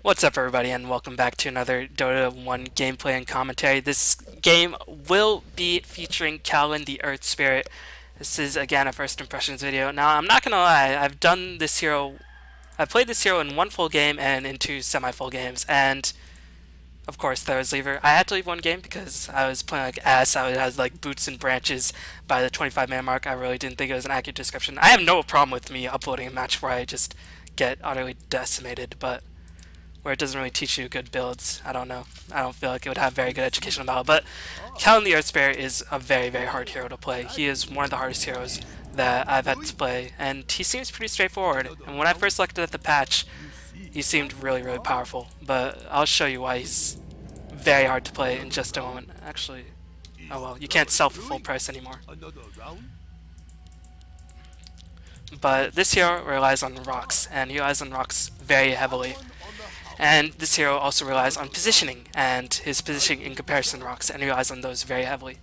What's up, everybody, and welcome back to another Dota 1 gameplay and commentary. This game will be featuring Kaolin, the Earth Spirit. This is, again, a first impressions video. Now, I'm not gonna lie, I've played this hero in one full game and in two semi-full games, and of course, there was leaver. I had to leave one game because I was playing like ass. I had like boots and branches by the 25-man mark. I really didn't think it was an accurate description. I have no problem with me uploading a match where I just get utterly decimated, but where it doesn't really teach you good builds. I don't know. I don't feel like it would have very good educational value. But Kaolin the Earth Spirit is a very, very hard hero to play. He is one of the hardest heroes that I've had to play, and he seems pretty straightforward. And when I first looked at the patch, he seemed really, really powerful. But I'll show you why he's very hard to play in just a moment. Actually, oh well, you can't sell for full price anymore. But this hero relies on rocks, and he relies on rocks very heavily. And this hero also relies on positioning, and his positioning in comparison to rocks, and he relies on those very heavily.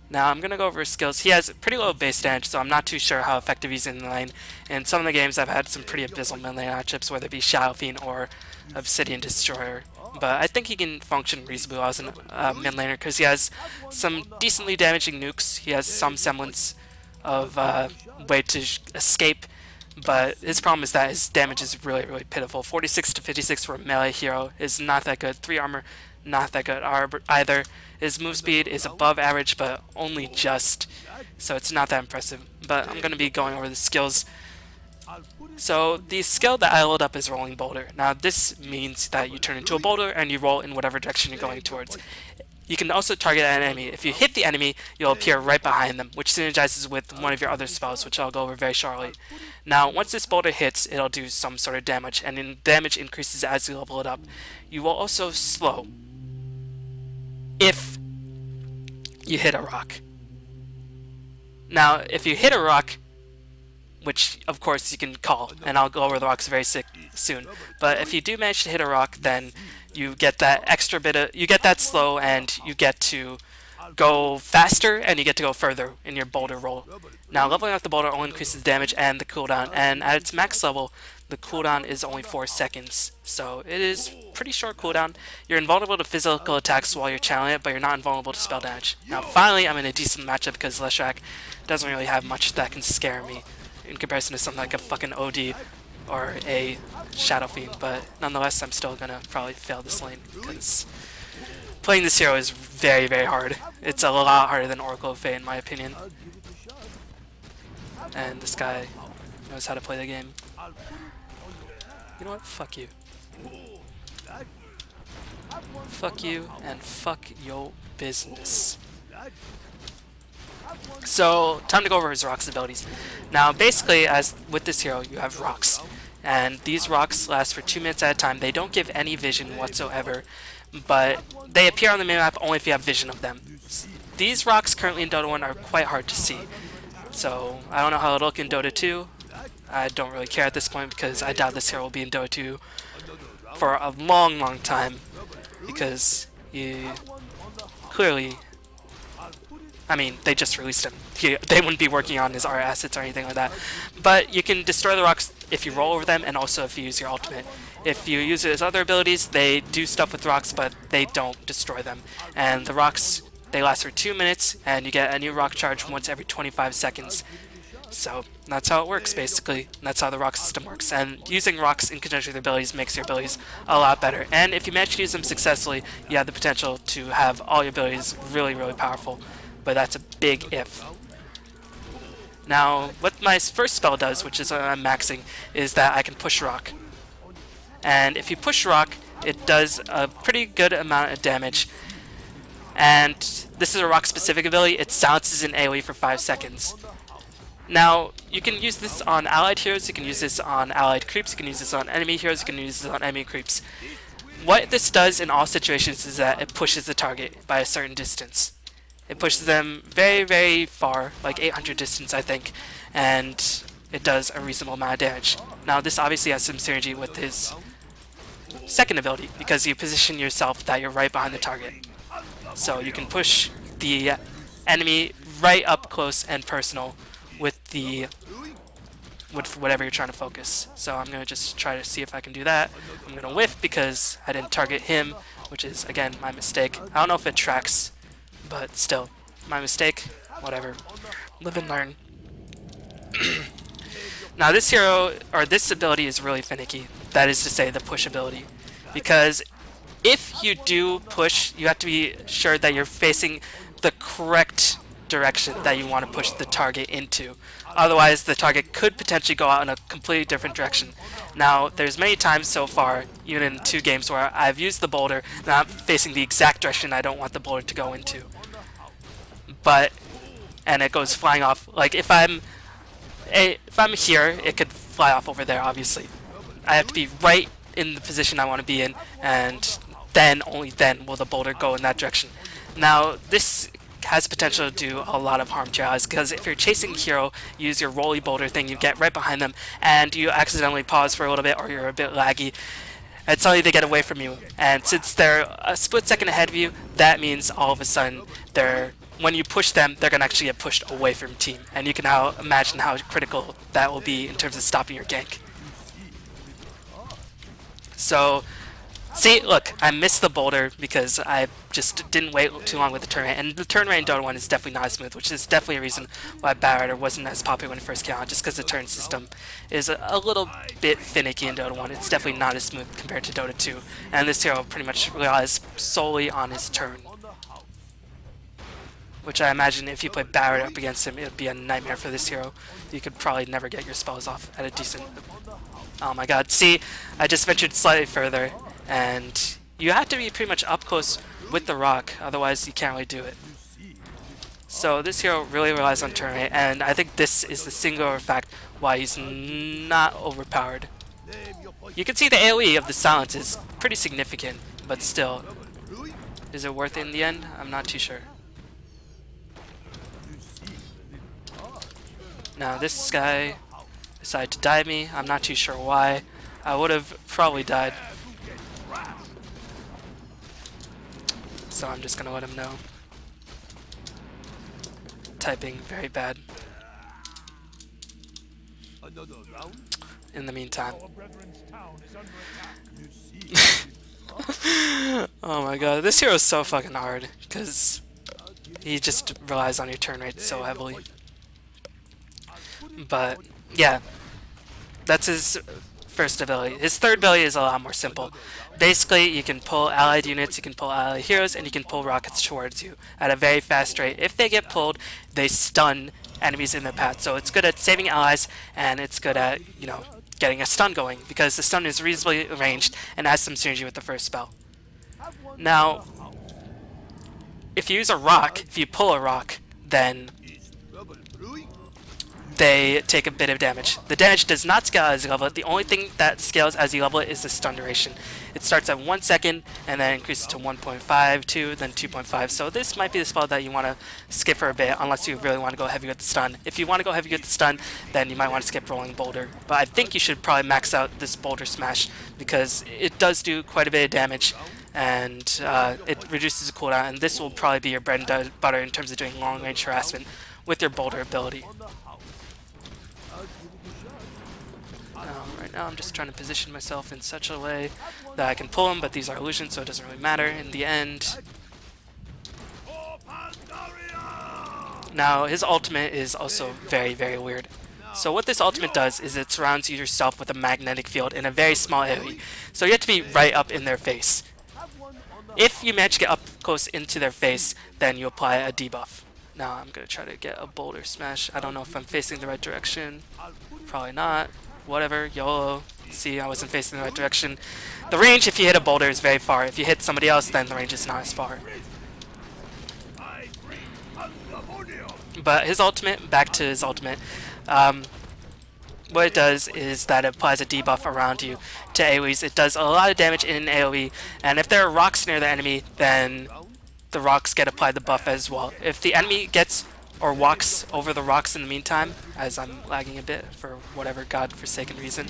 Now I'm going to go over his skills. He has pretty low base damage, so I'm not too sure how effective he's in the lane. In some of the games I've had some pretty abysmal mid lane matchups, whether it be Shadow Fiend or Obsidian Destroyer. But I think he can function reasonably well as a mid laner, because he has some decently damaging nukes. He has some semblance of way to escape. But his problem is that his damage is really, really pitiful. 46 to 56 for a melee hero is not that good. 3 armor, not that good either. His move speed is above average, but only just. So it's not that impressive. But I'm going to be going over the skills. So the skill that I leveled up is Rolling Boulder. Now this means that you turn into a boulder and you roll in whatever direction you're going towards. You can also target an enemy. If you hit the enemy, you'll appear right behind them, which synergizes with one of your other spells, which I'll go over very shortly. Now, once this boulder hits, it'll do some sort of damage, and then damage increases as you level it up. You will also slow if you hit a rock. Now, if you hit a rock, which of course you can call, and I'll go over the rocks very soon, but if you do manage to hit a rock, then you get that extra bit of, you get that slow, and you get to go faster, and you get to go further in your boulder roll. Now, leveling up the boulder only increases damage and the cooldown, and at its max level, the cooldown is only 4 seconds. So it is pretty short cooldown. You're invulnerable to physical attacks while you're channeling it, but you're not invulnerable to spell damage. Now, finally, I'm in a decent matchup because Leshrac doesn't really have much that can scare me in comparison to something like a fucking OD or a Shadow Fiend, but nonetheless, I'm still gonna probably fail this lane because playing this hero is very, very hard. It's a lot harder than Oracle of Fate, in my opinion. And this guy knows how to play the game. You know what? Fuck you. Fuck you, and fuck your business. So, time to go over his rocks abilities. Now, basically, as with this hero, you have rocks. And these rocks last for 2 minutes at a time. They don't give any vision whatsoever, but they appear on the minimap only if you have vision of them. These rocks currently in Dota 1 are quite hard to see. So, I don't know how it'll look in Dota 2. I don't really care at this point because I doubt this hero will be in Dota 2 for a long, long time. Because you clearly, I mean, they just released him. They wouldn't be working on his art assets or anything like that. But you can destroy the rocks if you roll over them, and also if you use your ultimate. If you use his other abilities, they do stuff with rocks, but they don't destroy them. And the rocks, they last for 2 minutes, and you get a new rock charge once every 25 seconds. So that's how it works, basically. That's how the rock system works. And using rocks in conjunction with your abilities makes your abilities a lot better. And if you manage to use them successfully, you have the potential to have all your abilities really, really powerful. But that's a big if. Now, what my first spell does, which is what I'm maxing, is that I can push rock. And if you push rock, it does a pretty good amount of damage. And this is a rock-specific ability. It silences an AoE for 5 seconds. Now, you can use this on allied heroes, you can use this on allied creeps, you can use this on enemy heroes, you can use this on enemy creeps. What this does in all situations is that it pushes the target by a certain distance. It pushes them very, very far, like 800 distance, I think, and it does a reasonable amount of damage. Now, this obviously has some synergy with his second ability, because you position yourself that you're right behind the target. So you can push the enemy right up close and personal with the with whatever you're trying to focus. So I'm going to just try to see if I can do that. I'm going to whiff because I didn't target him, which is, again, my mistake. I don't know if it tracks, but still, my mistake. Whatever. Live and learn. Now this hero, or this ability is really finicky. That is to say, the push ability. Because if you do push, you have to be sure that you're facing the correct direction that you want to push the target into. Otherwise, the target could potentially go out in a completely different direction. Now, there's many times so far, even in 2 games, where I've used the boulder, not facing the exact direction I don't want the boulder to go into. And it goes flying off. Like, if I'm here, it could fly off over there, obviously. I have to be right in the position I want to be in, and then, only then, will the boulder go in that direction. Now, this has potential to do a lot of harm to your allies, because if you're chasing a hero, you use your rolly boulder thing, you get right behind them, and you accidentally pause for a little bit, or you're a bit laggy, and suddenly they get away from you. And since they're a split second ahead of you, that means all of a sudden, when you push them, they're going to actually get pushed away from your team. And you can now imagine how critical that will be in terms of stopping your gank. So, see, look, I missed the boulder because I just didn't wait too long with the turn rate. And the turn rate in Dota 1 is definitely not as smooth, which is definitely a reason why Batrider wasn't as popular when it first came out, just because the turn system is a little bit finicky in Dota 1. It's definitely not as smooth compared to Dota 2. And this hero pretty much relies solely on his turn, which I imagine if you play Batrider up against him, it would be a nightmare for this hero. You could probably never get your spells off at a decent... Oh my god, see, I just ventured slightly further, and you have to be pretty much up close with the rock, otherwise you can't really do it. So this hero really relies on turn rate, and I think this is the singular fact why he's not overpowered. You can see the AoE of the silence is pretty significant, but still, is it worth it in the end? I'm not too sure. Now this guy decided to dive me. I'm not too sure why. I would have probably died. So I'm just gonna let him know. Typing very bad. In the meantime. Oh my god, this hero is so fucking hard because he just relies on your turn rate so heavily. But yeah, that's his first ability. His third ability is a lot more simple. Basically, you can pull allied units, you can pull allied heroes, and you can pull rockets towards you at a very fast rate. If they get pulled, they stun enemies in their path. So it's good at saving allies, and it's good at, you know, getting a stun going, because the stun is reasonably ranged and has some synergy with the first spell. Now, if you use a rock, if you pull a rock, then they take a bit of damage. The damage does not scale as you level it. The only thing that scales as you level it is the stun duration. It starts at 1 second and then increases to 1.5, 2, then 2.5. So this might be the spell that you want to skip for a bit unless you really want to go heavy with the stun. If you want to go heavy with the stun, then you might want to skip Rolling Boulder. But I think you should probably max out this Boulder Smash because it does do quite a bit of damage, and it reduces the cooldown, and this will probably be your bread and butter in terms of doing long range harassment with your Boulder ability. Right now I'm just trying to position myself in such a way that I can pull him, but these are illusions, so it doesn't really matter in the end. Now his ultimate is also very, very weird. So what this ultimate does is it surrounds yourself with a magnetic field in a very small area. So you have to be right up in their face. If you manage to get up close into their face, then you apply a debuff. Now I'm going to try to get a Boulder Smash. I don't know if I'm facing the right direction. Probably not. Whatever, YOLO. See, I wasn't facing the right direction. The range, if you hit a boulder, is very far. If you hit somebody else, then the range is not as far. But his ultimate, back to his ultimate, what it does is that it applies a debuff around you to AoEs. It does a lot of damage in an AoE, and if there are rocks near the enemy, then the rocks get applied the buff as well. If the enemy gets or walks over the rocks in the meantime, as I'm lagging a bit for whatever godforsaken reason,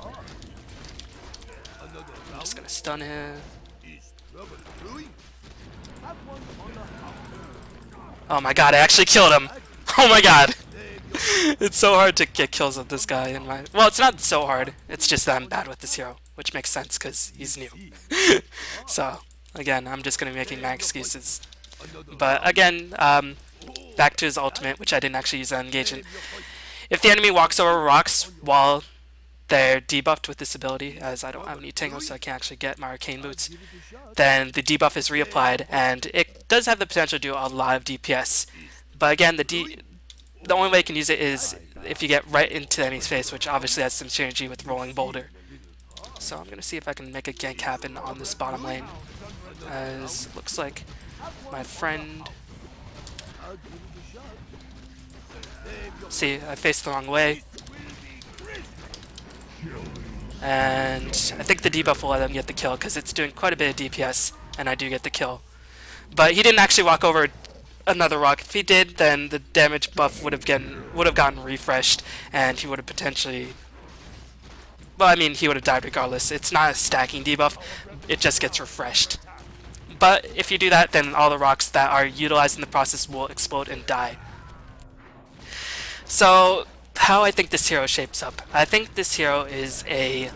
I'm just gonna stun him. Oh my god, I actually killed him! Oh my god! It's so hard to get kills with this guy in my... Well, it's not so hard. It's just that I'm bad with this hero, which makes sense because he's new. So, again, I'm just going to be making my excuses. But, again, back to his ultimate, which I didn't actually use on engagement. If the enemy walks over rocks while they're debuffed with this ability, as I don't have any tangles so I can't actually get my arcane boots, then the debuff is reapplied, and it does have the potential to do a lot of DPS. But again, the only way you can use it is if you get right into the enemy's face, which obviously has some synergy with Rolling Boulder. So I'm going to see if I can make a gank happen on this bottom lane, as it looks like my friend... See, I faced the wrong way. And I think the debuff will let him get the kill because it's doing quite a bit of DPS, and I do get the kill. But he didn't actually walk over another rock. If he did, then the damage buff would have gotten refreshed, and he would have potentially... Well, I mean, he would have died regardless. It's not a stacking debuff, it just gets refreshed. But if you do that, then all the rocks that are utilized in the process will explode and die. So, how I think this hero shapes up. I think this hero is a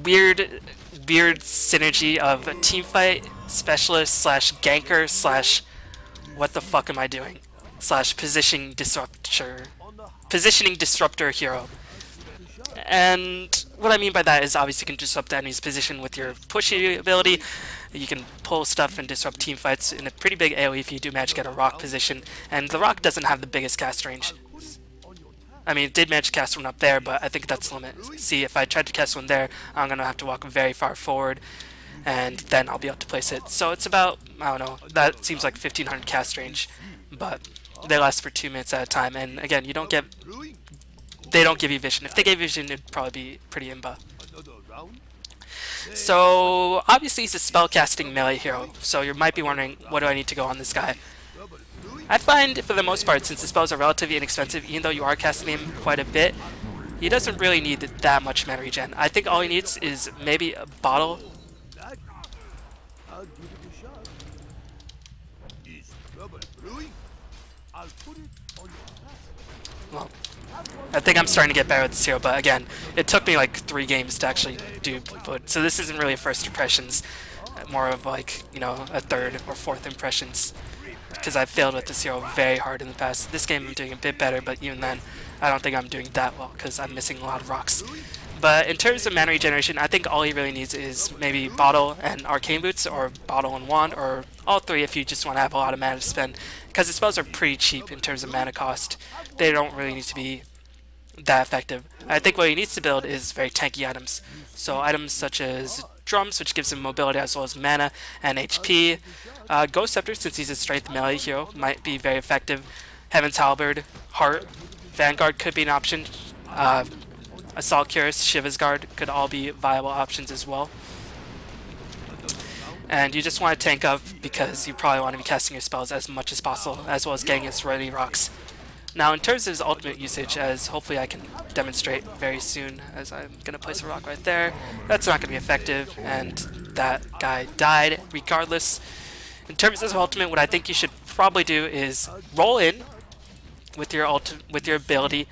weird synergy of a teamfight specialist slash ganker slash what the fuck am I doing slash positioning disruptor hero. And what I mean by that is obviously you can disrupt the enemy's position with your pushy ability. You can pull stuff and disrupt team fights in a pretty big AoE if you do manage to get a rock position. And the rock doesn't have the biggest cast range. I mean, it did manage to cast one up there, but I think that's the limit. See, if I tried to cast one there, I'm going to have to walk very far forward, and then I'll be able to place it. So it's about, I don't know, that seems like 1500 cast range, but they last for 2 minutes at a time, and again, they don't give you vision. If they gave vision, it'd probably be pretty imba. So, obviously he's a spellcasting melee hero, so you might be wondering, what do I need to go on this guy? I find, for the most part, since the spells are relatively inexpensive, even though you are casting him quite a bit, he doesn't really need that much mana regen. I think all he needs is maybe a bottle. Well, I think I'm starting to get better with this hero, but again, it took me like 3 games to actually do Blood, so this isn't really a first impressions, more of like, you know, a 3rd or 4th impressions. Because I've failed with this hero very hard in the past. This game I'm doing a bit better, but even then, I don't think I'm doing that well because I'm missing a lot of rocks. But in terms of mana regeneration, I think all he really needs is maybe Bottle and Arcane Boots, or Bottle and Wand, or all 3 if you just want to have a lot of mana to spend. Because the spells are pretty cheap in terms of mana cost. They don't really need to be that effective. I think what he needs to build is very tanky items. So items such as Drums, which gives him mobility as well as mana and HP. Ghost Scepter, since he's a strength melee hero, might be very effective. Heaven's Halberd, Heart, Vanguard could be an option. Assault Cuirass, Shiva's Guard could all be viable options as well. And you just want to tank up because you probably want to be casting your spells as much as possible, as well as getting his ready rocks. Now, in terms of his ultimate usage, as hopefully I can demonstrate very soon, as I'm going to place a rock right there, that's not going to be effective, and that guy died regardless. In terms of his ultimate, what I think you should probably do is roll in with your ability,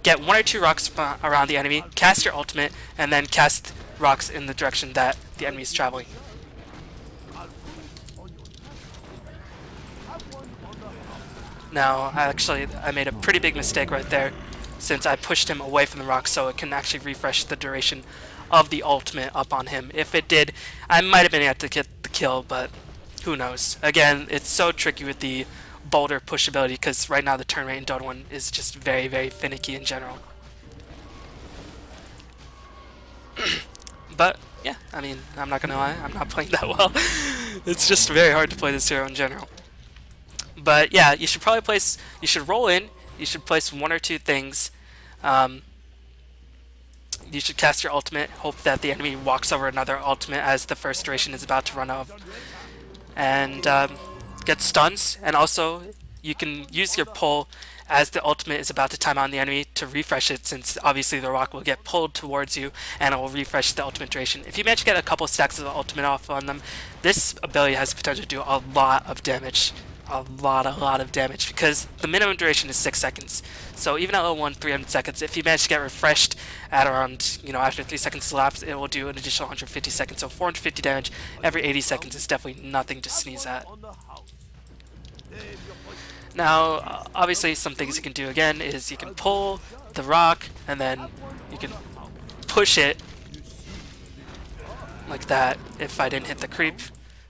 get 1 or 2 rocks around the enemy, cast your ultimate, and then cast rocks in the direction that the enemy is traveling. Now, I made a pretty big mistake right there, since I pushed him away from the rock so it can actually refresh the duration of the ultimate up on him. If it did, I might have been able to get the kill, but who knows. Again, it's so tricky with the boulder push ability, because right now the turn rate in Dota 1 is just very, very finicky in general. But, yeah, I mean, I'm not gonna lie, I'm not playing that well. It's just very hard to play this hero in general. But yeah, you should roll in, you should place 1 or 2 things. You should cast your ultimate, hope that the enemy walks over another ultimate as the first duration is about to run out. And get stuns, and also you can use your pull as the ultimate is about to time out on the enemy to refresh it, since obviously the rock will get pulled towards you and it will refresh the ultimate duration. If you manage to get a couple stacks of the ultimate off on them, this ability has the potential to do a lot of damage a lot of damage because the minimum duration is 6 seconds. So even at level 1, 300 seconds, if you manage to get refreshed at around, you know, after 3 seconds elapsed, it will do an additional 150 seconds. So 450 damage every 80 seconds is definitely nothing to sneeze at. Now, obviously some things you can do again is you can pull the rock and then you can push it like that if I didn't hit the creep.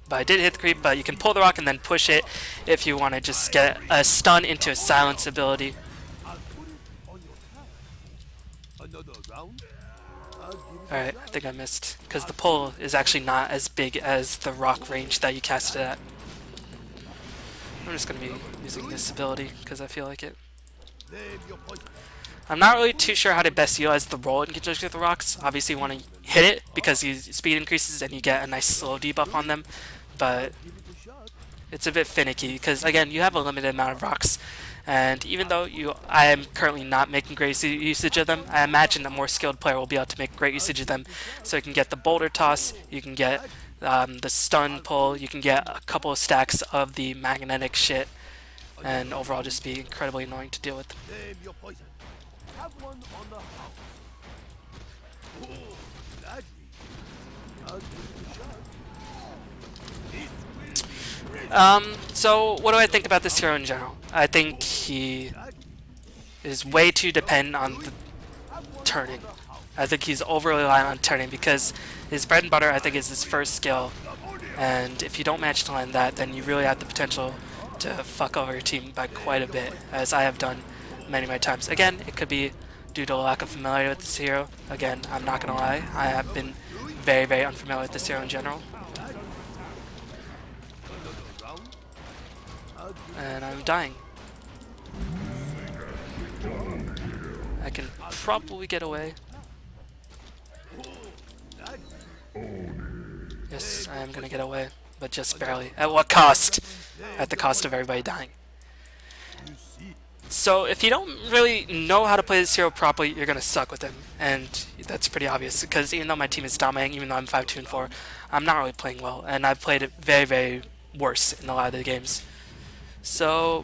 But I did hit the creep, but you can pull the rock and then push it if you want to just get a stun into a silence ability. Alright, I think I missed, because the pull is actually not as big as the rock range that you cast it at. I'm just going to be using this ability, because I feel like it. I'm not really too sure how to best utilize the roll in conjunction with the rocks. Obviously you want to hit it, because your speed increases and you get a nice slow debuff on them. But it's a bit finicky, because again, you have a limited amount of rocks. And even though I am currently not making great usage of them, I imagine a more skilled player will be able to make great usage of them. So you can get the boulder toss, you can get the stun pull, you can get a couple of stacks of the magnetic shit, and overall just be incredibly annoying to deal with. So what do I think about this hero in general? I think he is way too dependent on the turning. I think he's overly reliant on turning because his bread and butter, I think, is his first skill. And if you don't manage to land that, then you really have the potential to fuck over your team by quite a bit, as I have done many times. Again, it could be due to a lack of familiarity with this hero. Again, I'm not gonna lie, I have been very unfamiliar with this hero in general. And I'm dying. I can probably get away. Yes, I am gonna get away, but just barely. At what cost? At the cost of everybody dying. So if you don't really know how to play this hero properly, you're gonna suck with him, and that's pretty obvious. Because even though my team is dominating, even though I'm 5-2-4, I'm not really playing well, and I've played it very worse in a lot of the games. So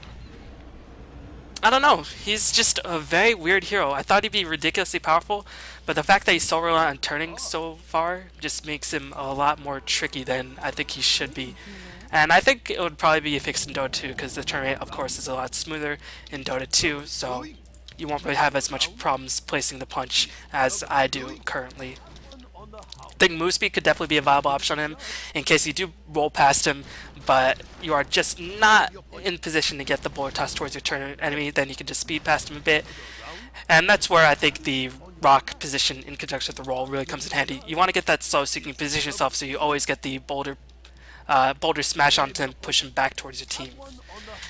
I don't know. He's just a very weird hero. I thought he'd be ridiculously powerful, but the fact that he's so reliant on turning so far just makes him a lot more tricky than I think he should be. And I think it would probably be fixed in Dota 2 because the turn rate, of course, is a lot smoother in Dota 2, so you won't really have as much problems placing the punch as I do currently. I think move speed could definitely be a viable option on him in case you do roll past him, but you are just not in position to get the boulder toss towards your turn enemy. Then you can just speed past him a bit, and that's where I think the rock position in conjunction with the roll really comes in handy. You want to get that slow so you can position yourself so you always get the boulder smash onto him, push him back towards your team.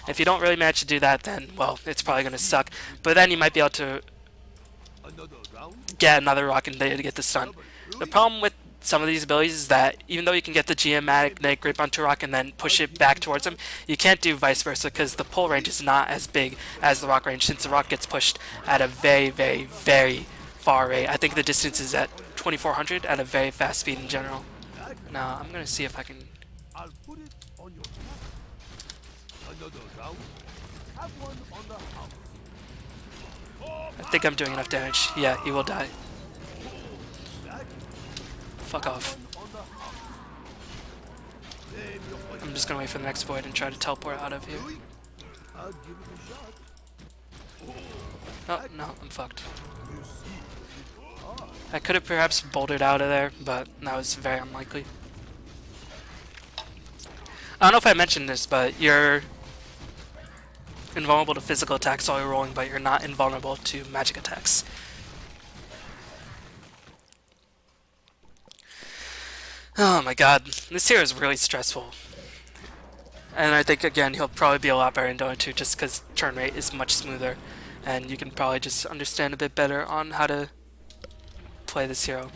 If you don't really manage to do that, then, well, it's probably going to suck, but then you might be able to get another rock in there to get the stun. The problem with some of these abilities is that even though you can get the geomatic grip onto a rock and then push it back towards him, you can't do vice versa because the pull range is not as big as the rock range since the rock gets pushed at a very far rate. I think the distance is at 2400 at a very fast speed in general. Now I'm gonna see if I can. I think I'm doing enough damage. Yeah, he will die. Fuck off. I'm just gonna wait for the next void and try to teleport out of here. Oh, no, I'm fucked. I could have perhaps bouldered out of there, but that was very unlikely. I don't know if I mentioned this, but you're invulnerable to physical attacks while you're rolling, but you're not invulnerable to magic attacks. Oh my god, this hero is really stressful. And I think, again, he'll probably be a lot better in Dota 2 just because turn rate is much smoother. And you can probably just understand a bit better on how to play this hero.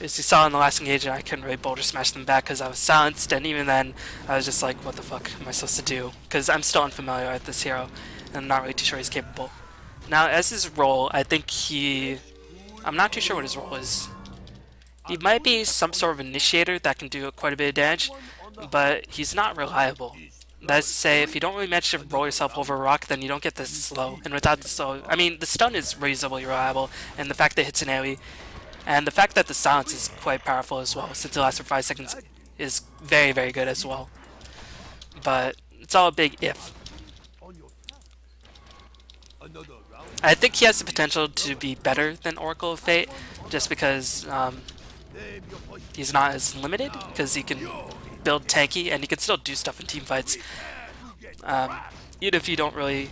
As you saw in the last engagement, I couldn't really boulder smash them back because I was silenced, and even then, I was just like, what the fuck am I supposed to do? Because I'm still unfamiliar with this hero, and I'm not really too sure he's capable. Now, as his role, I think I'm not too sure what his role is. He might be some sort of initiator that can do quite a bit of damage, but he's not reliable. That's to say, if you don't really manage to roll yourself over a rock, then you don't get the slow. And without the slow, I mean, the stun is reasonably reliable, and the fact that it hits an AoE, and the fact that the silence is quite powerful as well, since it lasts for 5 seconds, is very, very good as well. But it's all a big if. I think he has the potential to be better than Oracle of Fate, just because he's not as limited, because he can build tanky and he can still do stuff in team fights. Even if you don't really...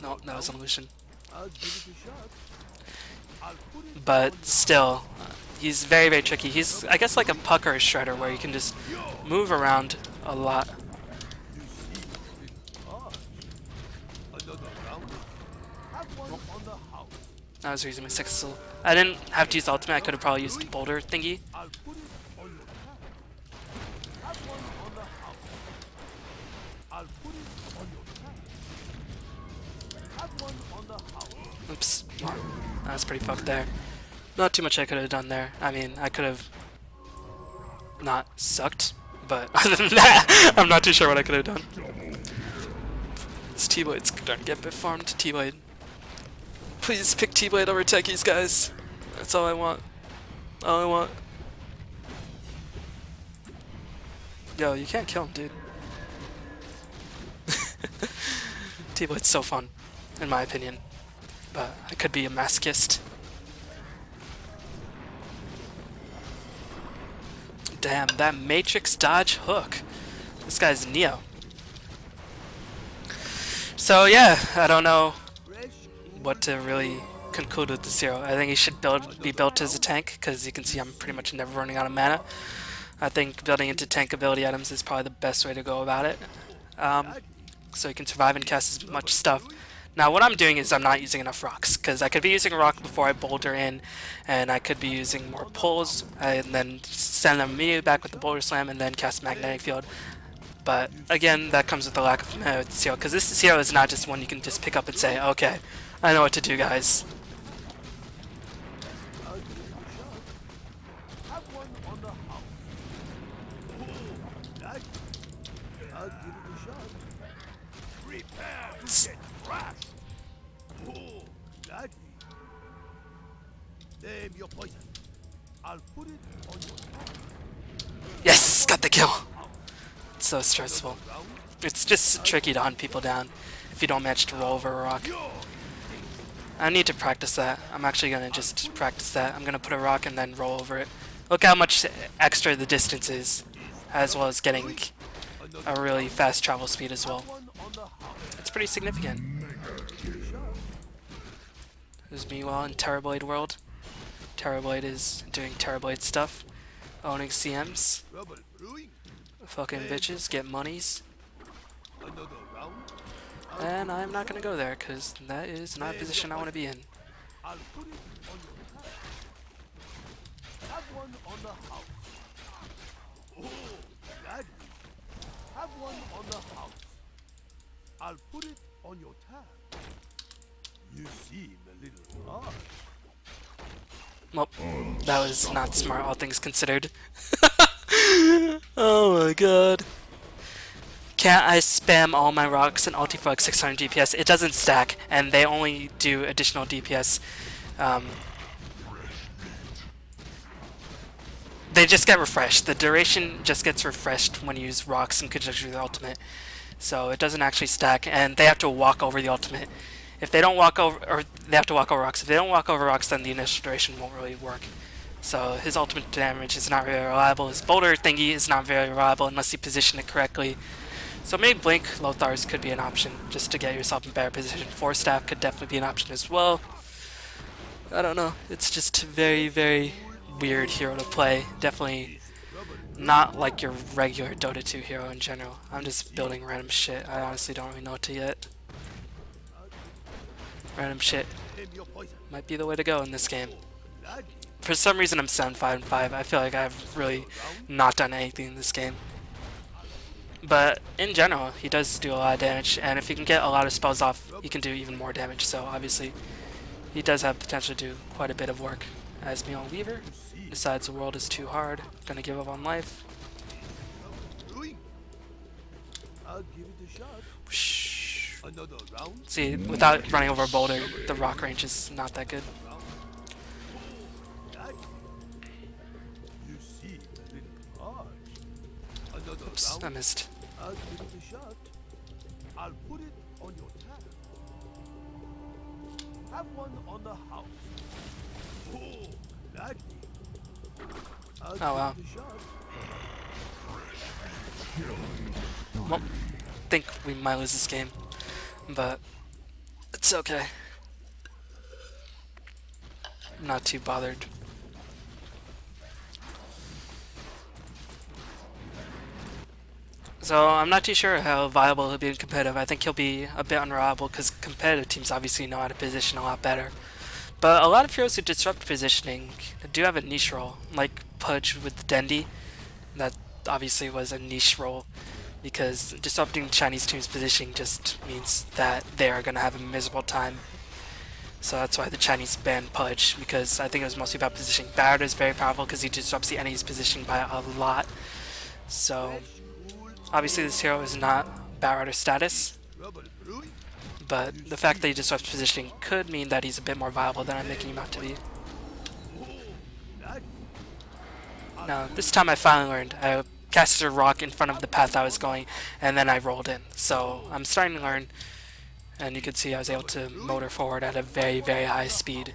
No, that was an illusion. But still, he's very, very tricky. He's, I guess, like a Puck or a Shredder, where you can just move around a lot. I was using my 6th skill. I didn't have to use the ultimate, I could have probably used the boulder thingy. Oops. That was pretty fucked there. Not too much I could have done there. I mean, I could have not sucked, but other than that, I'm not too sure what I could have done. This T-Blade's starting to get a bit farmed. T-Blade. Please pick T-Blade over techies, guys. That's all I want. All I want. Yo, you can't kill him, dude. T-Blade's so fun, in my opinion. But I could be a masochist. Damn, that Matrix dodge hook. This guy's Neo. So yeah, I don't know what to really conclude with this hero. I think he should be built as a tank, because you can see I'm pretty much never running out of mana. I think building into tank ability items is probably the best way to go about it. So you can survive and cast as much stuff. Now what I'm doing is I'm not using enough rocks, because I could be using a rock before I boulder in, and I could be using more pulls, and then send them immediately back with the boulder slam, and then cast magnetic field. But again, that comes with the lack of familiarity with this hero, because this hero is not just one you can just pick up and say, okay, I know what to do, guys. Yes, got the kill. It's so stressful. It's just tricky to hunt people down if you don't manage to roll over a rock. I need to practice that. I'm actually gonna just practice that. I'm gonna put a rock and then roll over it. Look how much extra the distance is, as well as getting a really fast travel speed as well. It's pretty significant. Who's meanwhile in Terrorblade world? Terrorblade is doing Terrorblade stuff, owning CMs. Fucking bitches, get monies. And I'm not gonna go there, because that is not a position I want to be in. I'll put it on your tab. You seem a little hard. Well, that was not smart, all things considered. Oh my god. Can't I spam all my rocks and ulti for like 600 DPS? It doesn't stack, and they only do additional DPS. They just get refreshed. The duration just gets refreshed when you use rocks in conjunction with the ultimate. So it doesn't actually stack, and they have to walk over the ultimate. If they don't walk over, or they have to walk over rocks. If they don't walk over rocks, then the initial duration won't really work. So his ultimate damage is not very reliable. His boulder thingy is not very reliable unless you position it correctly. So maybe Blink Lothars could be an option, just to get yourself in better position. Force Staff could definitely be an option as well. I don't know. It's just a very, very weird hero to play. Definitely not like your regular Dota 2 hero in general. I'm just building random shit. I honestly don't really know what to yet. Random shit might be the way to go in this game. For some reason I'm 7-5-5. I feel like I've really not done anything in this game. But in general, he does do a lot of damage, and if he can get a lot of spells off, he can do even more damage. So obviously, he does have potential to do quite a bit of work. as me on Weaver. Decides the world is too hard. Gonna give up on life. I'll give it a shot. Whoosh. Another round. See, without running over a boulder, the rock range is not that good. You see, a little hard. Another Oops, I round. missed. I'll give it a shot. I'll put it on your tab. Have one on the house. Oh, gladly. I'll give wow. it a shot. Well, think we might lose this game, but it's okay. I'm not too bothered. So I'm not too sure how viable he'll be in competitive. I think he'll be a bit unreliable because competitive teams obviously know how to position a lot better. But a lot of heroes who disrupt positioning do have a niche role, like Pudge with Dendi. That obviously was a niche role because disrupting Chinese teams' positioning just means that they are going to have a miserable time. So that's why the Chinese banned Pudge, because I think it was mostly about positioning. Barrett is very powerful because he disrupts the enemy's positioning by a lot. So obviously this hero is not Barrett status, Trouble brewing. but the fact that he disrupts positioning could mean that he's a bit more viable than I'm making him out to be. Gladly. Now, this time I finally learned. I casted a rock in front of the path I was going, and then I rolled in. So I'm starting to learn, and you can see I was able to motor forward at a very, very high speed.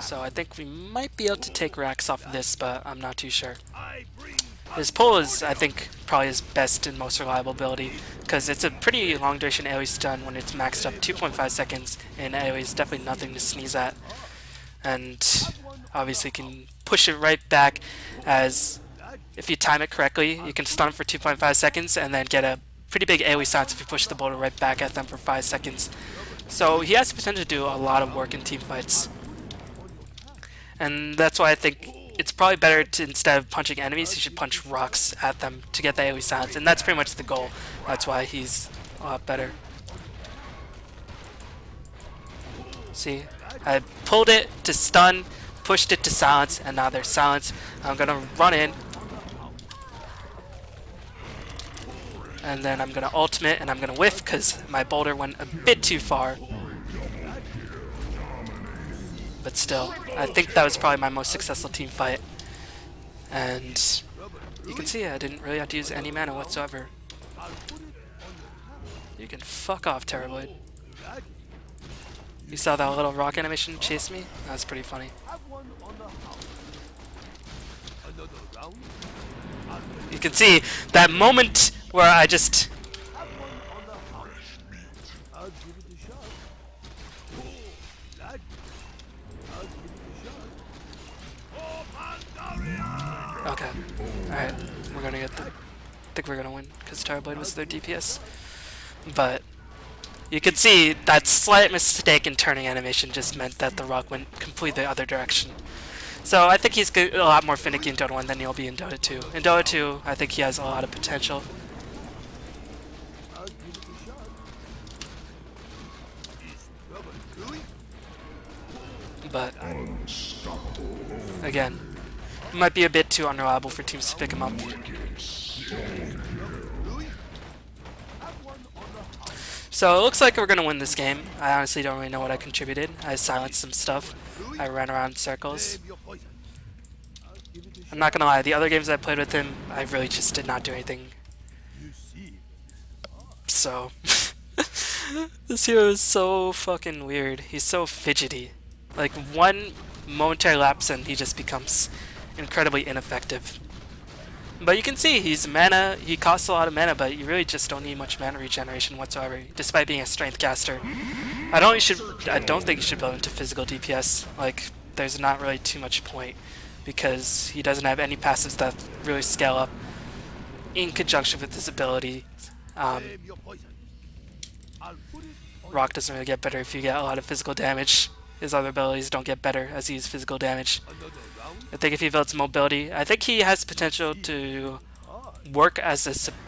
So I think we might be able to take racks off of this, but I'm not too sure. I bring His pull is, I think, probably his best and most reliable ability, because it's a pretty long duration AoE stun when it's maxed up 2.5 seconds, and AoE is definitely nothing to sneeze at. And obviously can push it right back, as if you time it correctly, you can stun for 2.5 seconds and then get a pretty big AoE silence if you push the boulder right back at them for 5 seconds. So he has the potential to do a lot of work in team fights. And that's why I think it's probably better to, instead of punching enemies, you should punch rocks at them to get the AoE silence, and that's pretty much the goal. That's why he's a lot better. See, I pulled it to stun, pushed it to silence, and now there's silence. I'm gonna run in, and then I'm gonna ultimate, and I'm gonna whiff because my boulder went a bit too far. But still, I think that was probably my most successful team fight. And you can see I didn't really have to use any mana whatsoever. You can fuck off, Terrorblade. You saw that little rock animation chase me? That was pretty funny. have one on the house. Another round. You can see that moment where I just... Have one on the house. I'll give it a shot. Oh, gladly. I'll give it a shot. Oh, Pandaria! Okay. Alright. We're gonna get the... I think we're gonna win, because Terrorblade was their DPS. But... you could see that slight mistake in turning animation just meant that the rock went completely the other direction. So I think he's a lot more finicky in Dota 1 than he'll be in Dota 2. In Dota 2, I think he has a lot of potential. I'll give it a shot. Is trouble brewing? But again, it might be a bit too unreliable for teams to pick him up. So it looks like we're gonna win this game. I honestly don't really know what I contributed. I silenced some stuff. I ran around in circles. Save your poison. I'll give it a shot. I'm not gonna lie, the other games I played with him, I really just did not do anything. You see. So this hero is so fucking weird. He's so fidgety. Like one momentary lapse and he just becomes incredibly ineffective. But you can see he's mana, he costs a lot of mana, but you really just don't need much mana regeneration whatsoever, despite being a strength caster. I don't think you should build into physical DPS. Like, there's not really too much point, because he doesn't have any passives that really scale up in conjunction with his ability. Save your poison. I'll put it on Rock doesn't really get better if you get a lot of physical damage. His other abilities don't get better as he uses physical damage. another round. I think if he builds mobility, I think he has potential to work as a support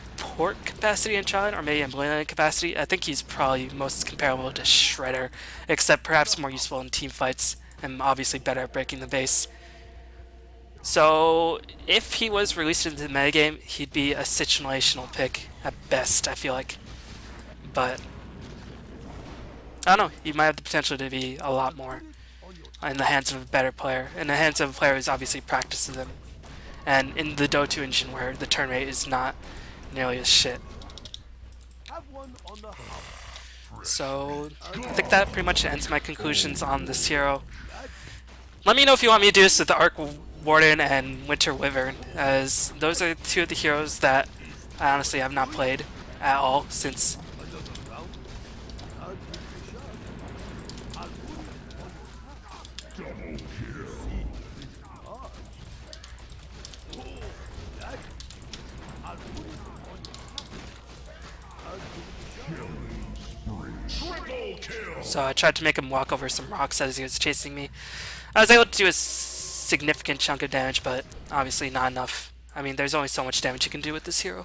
support capacity in Challenge, or maybe in Blade capacity. I think he's probably most comparable to Shredder, except perhaps more useful in team fights, and obviously better at breaking the base. So, if he was released into the metagame, he'd be a situational pick at best, I feel like. But, I don't know, he might have the potential to be a lot more in the hands of a better player, in the hands of a player who's obviously practices them. And in the Dota engine where the turn rate is not nearly as shit. So, I think that pretty much ends my conclusions on this hero. Let me know if you want me to do this with the Arc Warden and Winter Wyvern, as those are two of the heroes that I honestly have not played at all since. So I tried to make him walk over some rocks as he was chasing me. I was able to do a significant chunk of damage, but obviously not enough. I mean, there's only so much damage you can do with this hero.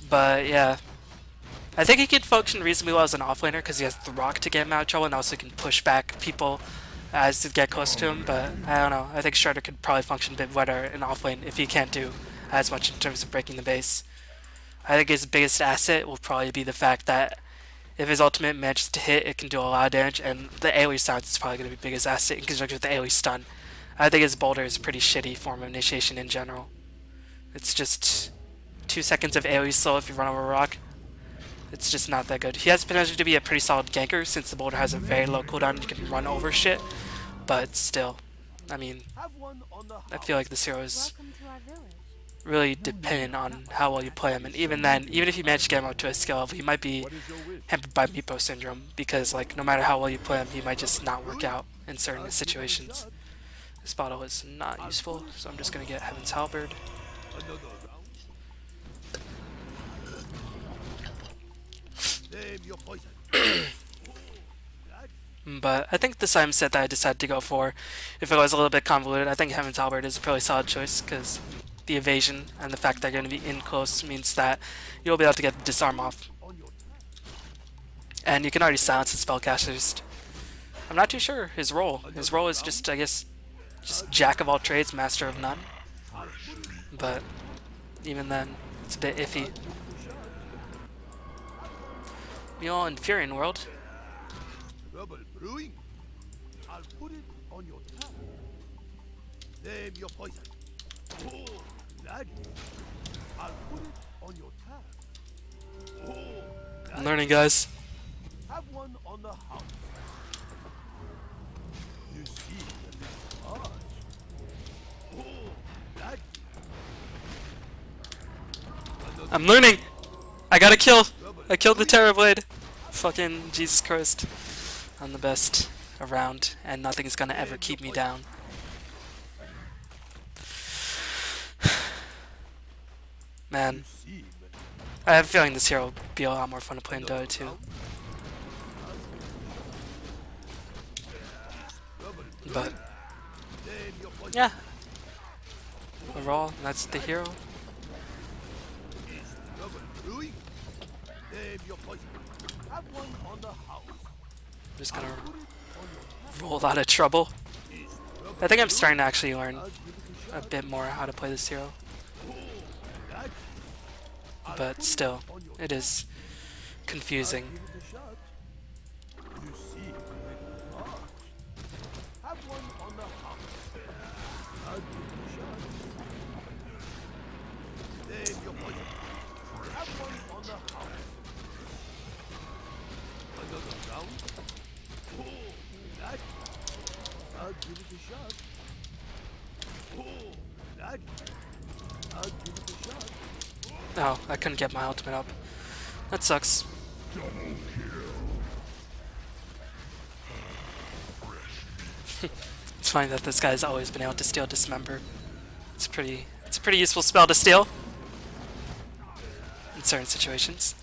But yeah, I think he could function reasonably well as an offlaner because he has the rock to get him out of trouble, and also can push back people as to get close to him. But I don't know, I think Shredder could probably function a bit better in offlane if he can't do as much in terms of breaking the base. I think his biggest asset will probably be the fact that if his ultimate manages to hit, it can do a lot of damage, and the AoE silence is probably going to be the biggest asset in conjunction with the AoE stun. I think his boulder is a pretty shitty form of initiation in general. It's just 2 seconds of AoE slow if you run over a rock. It's just not that good. He has potential to be a pretty solid ganker since the boulder has a very low cooldown and you can run over shit, but still, I mean, I feel like this hero is really dependent on how well you play him, and even then, even if you manage to get him up to a skill level, he might be hampered by Meepo syndrome, because like no matter how well you play him, he might just not work out in certain situations. This bottle is not useful, so I'm just gonna get Heaven's Halberd. But I think this item set that I decided to go for, if it was a little bit convoluted, I think Heaven's Halberd is a pretty solid choice, because the evasion and the fact that they're going to be in close means that you'll be able to get the disarm off. And you can already silence the spellcasters. I'm not too sure his role. His role is just, I guess, just jack of all trades, master of none. But even then, it's a bit iffy. Mule and Fury in World. Trouble brewing. I'll put it on your tongue. Name your poison. Oh, lad. I'll put it on your tongue. Oh, I'm learning, guys. Have one on the house. You see the heart. Oh, lad. I'm learning! I got a kill! I killed the Terrorblade! Fucking Jesus Christ. I'm the best around, and nothing's gonna ever keep me down. Man, I have a feeling this hero will be a lot more fun to play in Dota 2. But, yeah. Overall, that's the hero. I'm just gonna roll out of trouble. I think I'm starting to actually learn a bit more how to play this hero. But still, it is confusing. Oh, I couldn't get my ultimate up. That sucks. It's funny that this guy's always been able to steal Dismember. It's a pretty useful spell to steal in certain situations.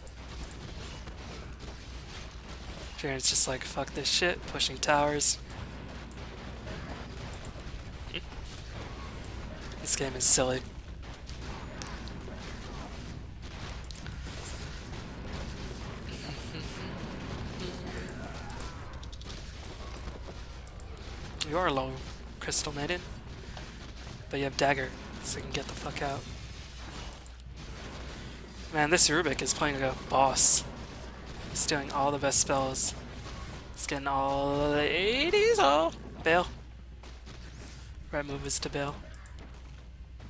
It's just like, fuck this shit, pushing towers, This game is silly. You are low, Crystal Maiden. But you have Dagger, so you can get the fuck out. Man, this Rubik is playing like a boss. He's doing all the best spells. He's getting all the 80s. Oh, bail. Right move is to bail.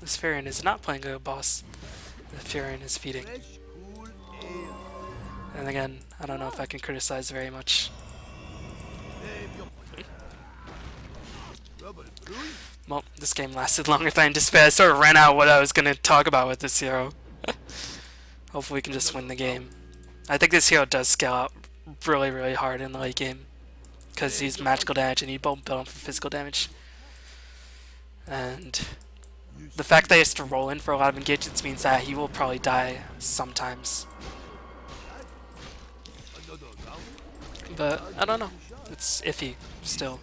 This Furion is not playing like a boss. The Furion is feeding. And again, I don't know if I can criticize very much. Well, this game lasted longer than I anticipated. I sort of ran out what I was going to talk about with this hero. Hopefully we can just win the game. I think this hero does scale out really, really hard in the late game. Because he's magical damage and you don't build him for physical damage. And the fact that he has to roll in for a lot of engagements means that he will probably die sometimes. But I don't know. It's iffy still.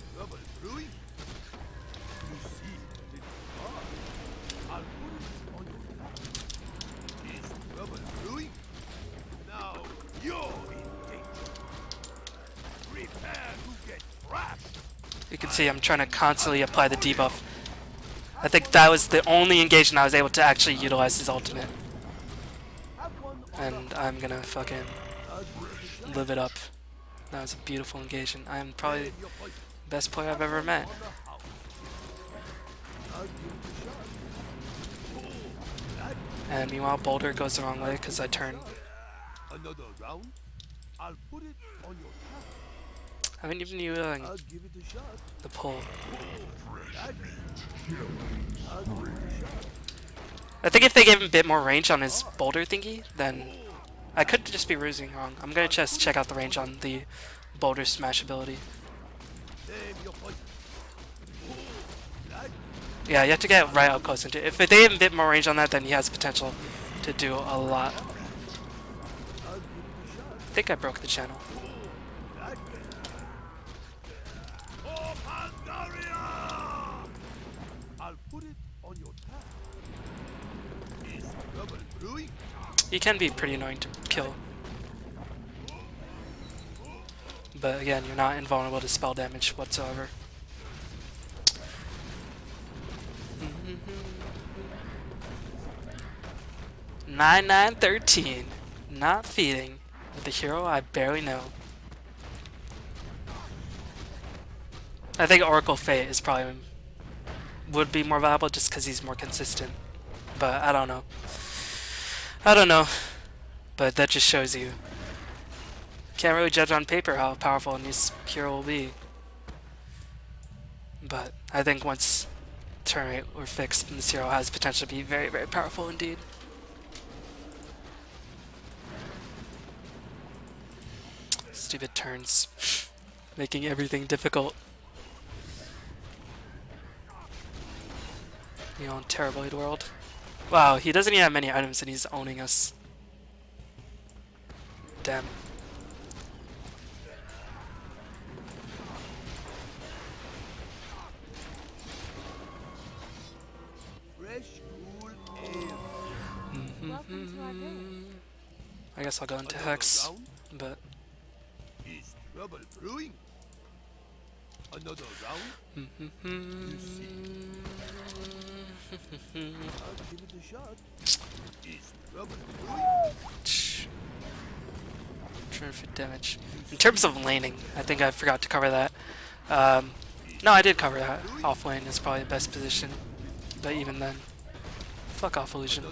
You can see I'm trying to constantly apply the debuff. I think that was the only engagement I was able to actually utilize his ultimate. And I'm gonna fucking live it up. That was a beautiful engagement. I am probably the best player I've ever met. And meanwhile, Boulder goes the wrong way because I turn. I haven't even used the pull. I think if they gave him a bit more range on his Boulder thingy, then I could just be rusing wrong. I'm gonna just check out the range on the Boulder Smash ability. Yeah, you have to get right up close into it. If they gave him a bit more range on that, then he has potential to do a lot. I think I broke the channel. He can be pretty annoying to kill. But again, you're not invulnerable to spell damage whatsoever. 9913. Not feeding with a hero I barely know. I think Oracle Fate is probably would be more valuable just because he's more consistent. But I don't know. I don't know. But that just shows you. Can't really judge on paper how powerful a new hero will be. But I think once turn rate were fixed, this hero has potential to be very, very powerful indeed. Stupid turns. Making everything difficult. You know, Terrorblade world. Wow, he doesn't even have many items and he's owning us. Damn. I guess I'll go into Hex, but Is trouble brewing? Another round? You see. I'll give it a shot. Is trouble brewing? Terrific damage. In terms of laning, I think I forgot to cover that. No, I did cover that. Off lane is probably the best position, but even then, fuck off illusion.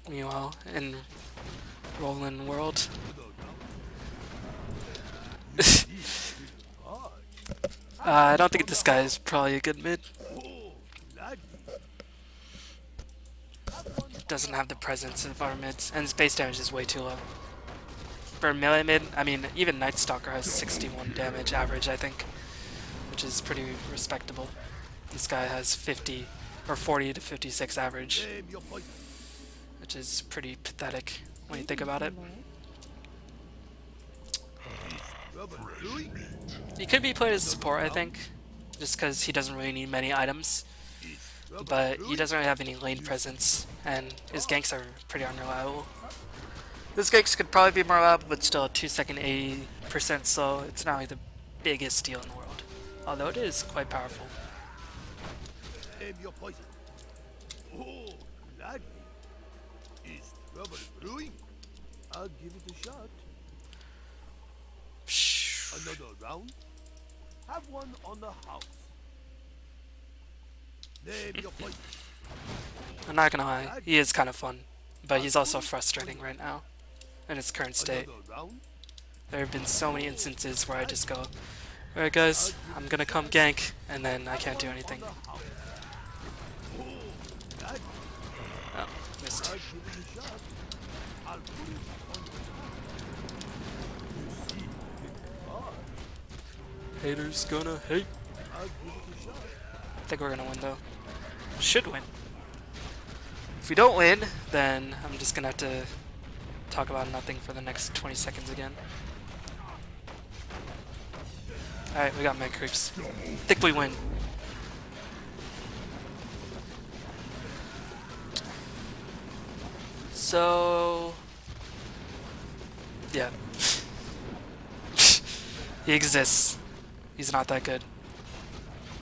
Meanwhile, in Roland world, I don't think this guy is probably a good mid. doesn't have the presence of our mids, and his base damage is way too low. For a melee mid, I mean, even Night Stalker has 61 damage average, I think, which is pretty respectable. This guy has 50 or 40 to 56 average, which is pretty pathetic when you think about it. He could be played as a support, I think, just because he doesn't really need many items, but he doesn't really have any lane presence, and his ganks are pretty unreliable. This ganks could probably be more reliable, but still a 2-second 80% slow. It's not like the biggest deal in the world, although it is quite powerful. Aim your poison. Oh, gladly. Is trouble brewing? I'll give it a shot. Another round? Have one on the house. Name your poison. I'm not gonna lie, he is kind of fun, but he's also frustrating right now in his current state. There have been so many instances where I just go, alright guys, I'm gonna come gank, and then I can't do anything. Oh, missed. Haters gonna hate. I think we're gonna win though. Should win. If we don't win, then I'm just gonna have to talk about nothing for the next 20 seconds again. Alright, we got mega creeps. I think we win. So yeah. He exists. He's not that good.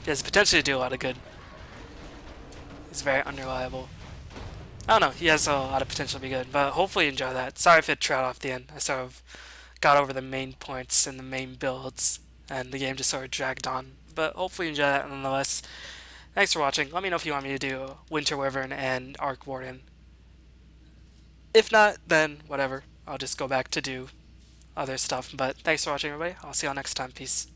He has potential to do a lot of good. He's very unreliable. I don't know, he has a lot of potential to be good, but hopefully you enjoy that. Sorry if it trailed off the end. I sort of got over the main points and the main builds, and the game just sort of dragged on. But hopefully you enjoy that nonetheless. Thanks for watching. Let me know if you want me to do Winter Wyvern and Arc Warden. If not, then whatever. I'll just go back to do other stuff. But thanks for watching, everybody. I'll see y'all next time. Peace.